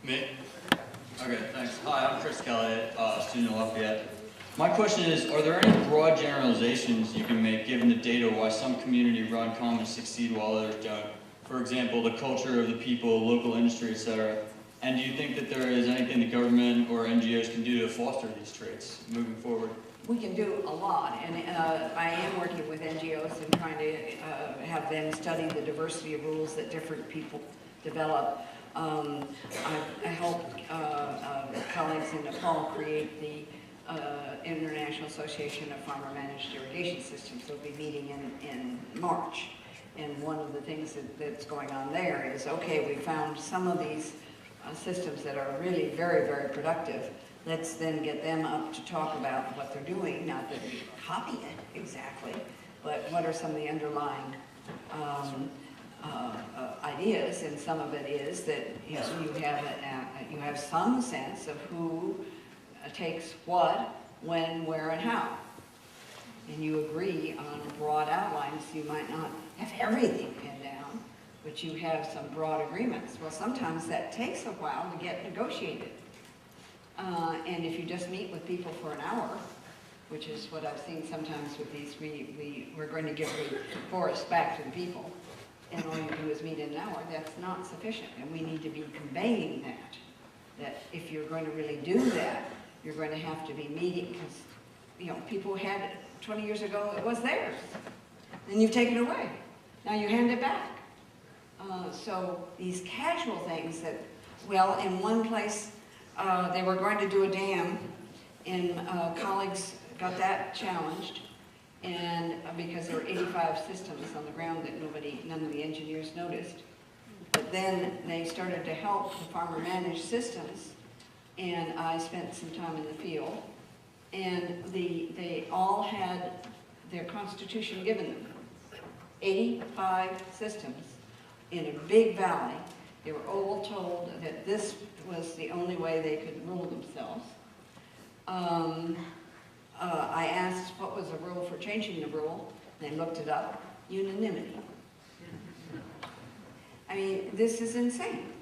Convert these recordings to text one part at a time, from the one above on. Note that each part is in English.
Me? Okay, thanks. Hi, I'm Chris Kelly, student at Lafayette. My question is, are there any broad generalizations you can make given the data why some community-run commons succeed while others don't? For example, the culture of the people, local industry, etc. And do you think that there is anything the government or NGOs can do to foster these traits moving forward? We can do a lot, and I am working with NGOs and trying to have them study the diversity of rules that different people develop. I helped colleagues in Nepal create the International Association of Farmer Managed Irrigation Systems. They'll be meeting in March. And one of the things that's going on there is, okay, we found some of these systems that are really very, very productive. Let's then get them up to talk about what they're doing, not that we copy it exactly, but what are some of the underlying ideas, and some of it is that you have some sense of who takes what, when, where, and how. And you agree on broad outlines. You might not have everything pinned down, but you have some broad agreements. Well, sometimes that takes a while to get negotiated. And if you just meet with people for an hour, which is what I've seen sometimes with these, we're going to give the forest back to the people, and all you do is meet in an hour, that's not sufficient. And we need to be conveying that if you're going to really do that, you're going to have to be meeting, because, you know, people had it 20 years ago, it was theirs. Then you've taken it away. Now you hand it back. So these casual things that, well, in one place, they were going to do a dam, and colleagues got that challenged, and because there were 85 systems on the ground that none of the engineers noticed. But then they started to help the farmer manage systems, and I spent some time in the field, and they all had their constitution given them. 85 systems in a big valley. They were all told that this was the only way they could rule themselves. I asked what was the rule for changing the rule. They looked it up. Unanimity. I mean, this is insane.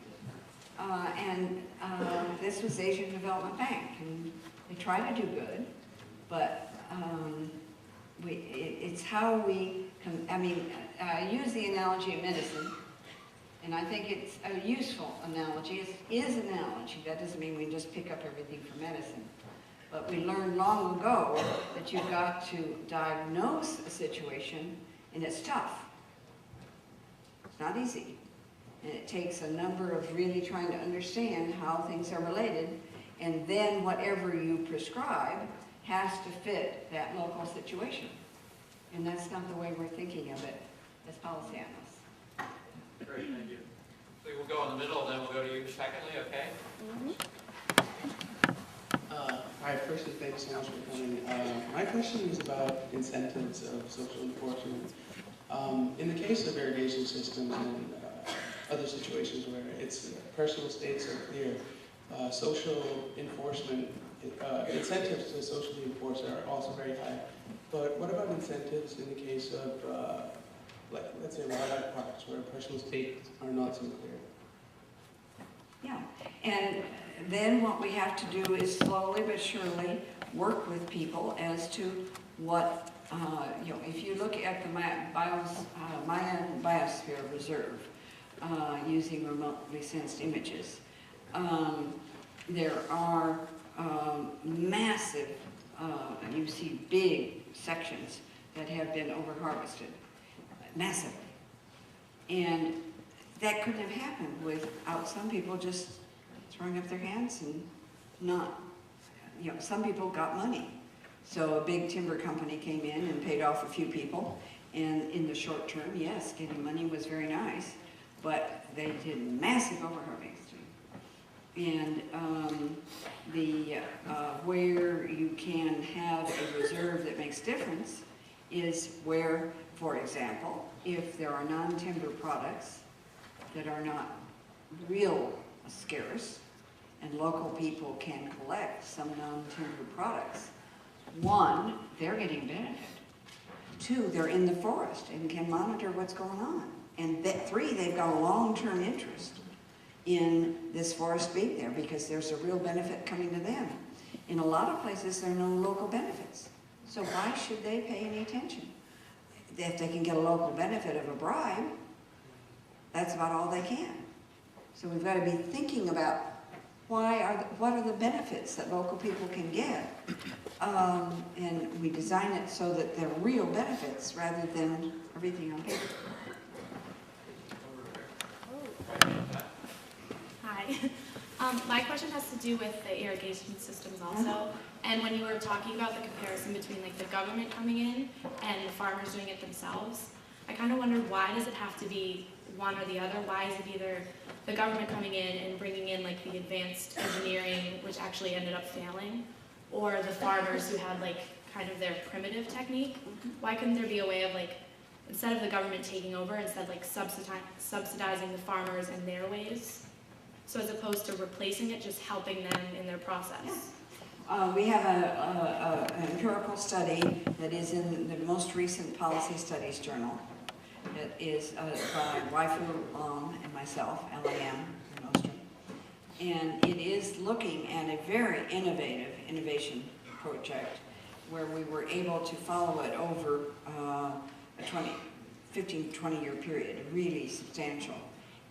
This was Asian Development Bank, and they try to do good, but it's how we, I use the analogy of medicine, and I think it's a useful analogy. It is an analogy. That doesn't mean we just pick up everything from medicine. But we learned long ago that you've got to diagnose a situation, and it's tough. It's not easy. And it takes a number of really trying to understand how things are related, and then whatever you prescribe has to fit that local situation. And that's not the way we're thinking of it as policy analysts. Great, thank you. So we'll go in the middle, and then we'll go to you secondly, okay? Hi, first, thanks so much for coming. My question is about incentives of social enforcement. In the case of irrigation systems and other situations where it's personal states are clear, social enforcement, incentives to socially enforce are also very high. But what about incentives in the case of, let's say, wildlife parks, where personal states are not so clear? Yeah, and then what we have to do is slowly but surely work with people as to what, if you look at the Mayan Biosphere Reserve, using remotely sensed images, there are massive, you see big sections that have been over-harvested, massively. And that couldn't have happened without some people just throwing up their hands and not, some people got money. So a big timber company came in and paid off a few people, and in the short term, yes, getting money was very nice, but they did massive overharvesting. And where you can have a reserve that makes difference is where, for example, if there are non-timber products that are not real scarce, and local people can collect some non-timber products, one, they're getting benefit. Two, they're in the forest and can monitor what's going on. And three, they've got a long-term interest in this forest being there because there's a real benefit coming to them. In a lot of places, there are no local benefits. So why should they pay any attention? If they can get a local benefit of a bribe, that's about all they can. So we've got to be thinking about what are the benefits that local people can get, and we design it so that they're real benefits rather than everything on paper. Hi. My question has to do with the irrigation systems also. And when you were talking about the comparison between like the government coming in and the farmers doing it themselves, I kind of wondered, why does it have to be one or the other? Why is it either the government coming in and bringing in like the advanced engineering, which actually ended up failing, or the farmers who had like kind of their primitive technique? Why couldn't there be a way of like, instead of the government taking over, instead like subsidizing the farmers and their ways? So as opposed to replacing it, just helping them in their process. We have an empirical study that is in the most recent Policy Studies Journal. It is by Waifu Long and myself, Elinor Ostrom. And it is looking at a very innovation project where we were able to follow it over a 15 to 20 year period, really substantial.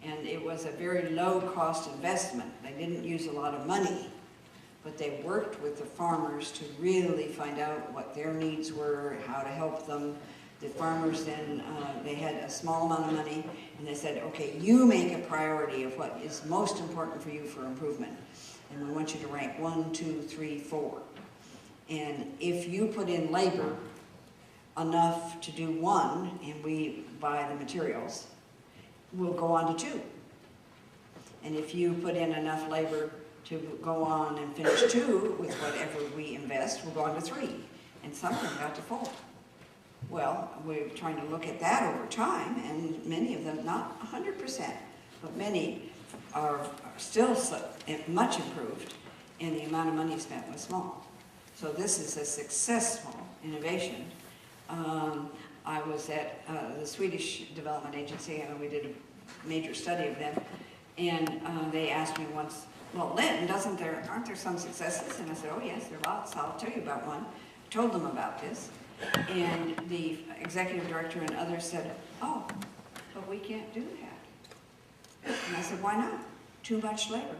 And it was a very low cost investment. They didn't use a lot of money, but they worked with the farmers to really find out what their needs were, how to help them. The farmers then, they had a small amount of money, and they said, okay, you make a priority of what is most important for you for improvement. And we want you to rank 1, 2, 3, 4. And if you put in labor enough to do 1, and we buy the materials, we'll go on to 2. And if you put in enough labor to go on and finish 2 with whatever we invest, we'll go on to 3. And some of them got to 4. Well, we're trying to look at that over time, and many of them, not 100%, but many are still much improved, and the amount of money spent was small. So this is a successful innovation. I was at the Swedish Development Agency, and we did a major study of them, and they asked me once, well, Lynn, aren't there some successes? And I said, oh yes, there are lots. I'll tell you about one. I told them about this, and the executive director and others said, oh, but we can't do that. And I said, why not? Too much labor,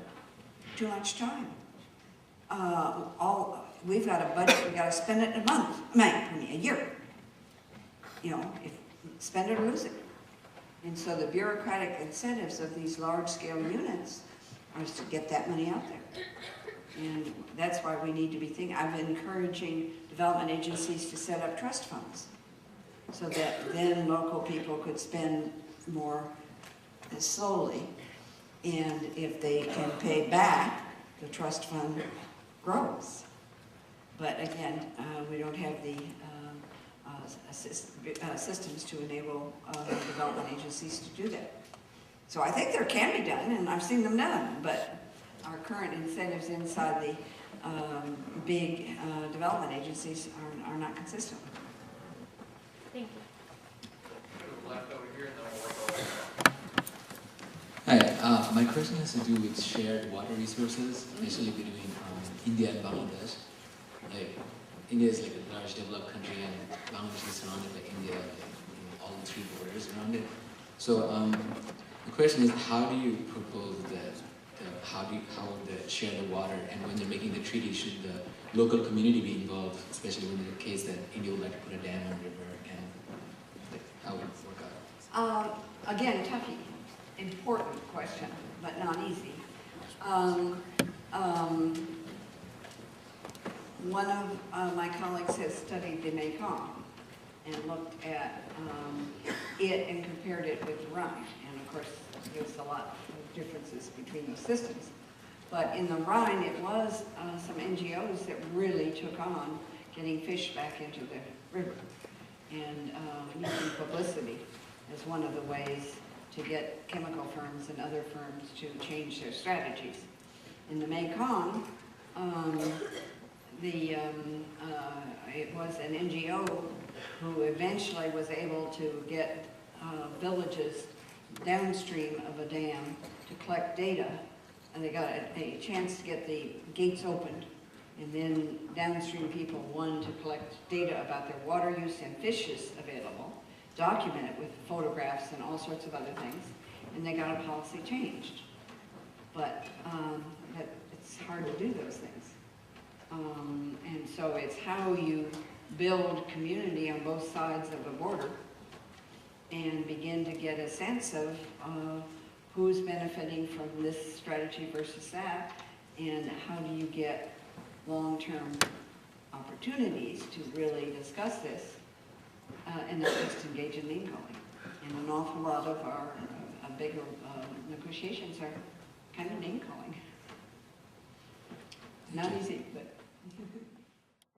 too much time. We've got a budget, we've got to spend it in a year. You know, spend it or lose it. And so the bureaucratic incentives of these large-scale units are to get that money out there. And that's why we need to be thinking. I'm encouraging development agencies to set up trust funds so that then local people could spend more slowly. And if they can pay back, the trust fund grows. But again, we don't have the systems to enable development agencies to do that. So I think there can be done, and I've seen them done, but our current incentives inside the big development agencies are not consistent. Thank you. Left over here, and then we'll work over. Hi, my question has to do with shared water resources, especially between India and Bangladesh. Like, India is like a large developed country, and Bangladesh is surrounded by India, like, all the 3 borders around it. So the question is, how do you propose how to share the water, and when they're making the treaty, should the local community be involved, especially when in the case that India would like to put a dam on the river, and like, how would it work out? Again, touchy, important question, but not easy. One of my colleagues has studied the Mekong and looked at it and compared it with the Rhine. And of course, there's a lot of differences between those systems. But in the Rhine, it was some NGOs that really took on getting fish back into the river and using publicity as one of the ways to get chemical firms and other firms to change their strategies. In the Mekong, it was an NGO who eventually was able to get villages downstream of a dam to collect data, and they got a chance to get the gates opened, and then downstream people wanted to collect data about their water use and fishes available, document it with photographs and all sorts of other things, and they got a policy changed. But it's hard to do those things. And so it's how you build community on both sides of a border and begin to get a sense of who's benefiting from this strategy versus that, and how do you get long-term opportunities to really discuss this and not just engage in name calling. And an awful lot of our bigger negotiations are kind of name calling. Not easy, but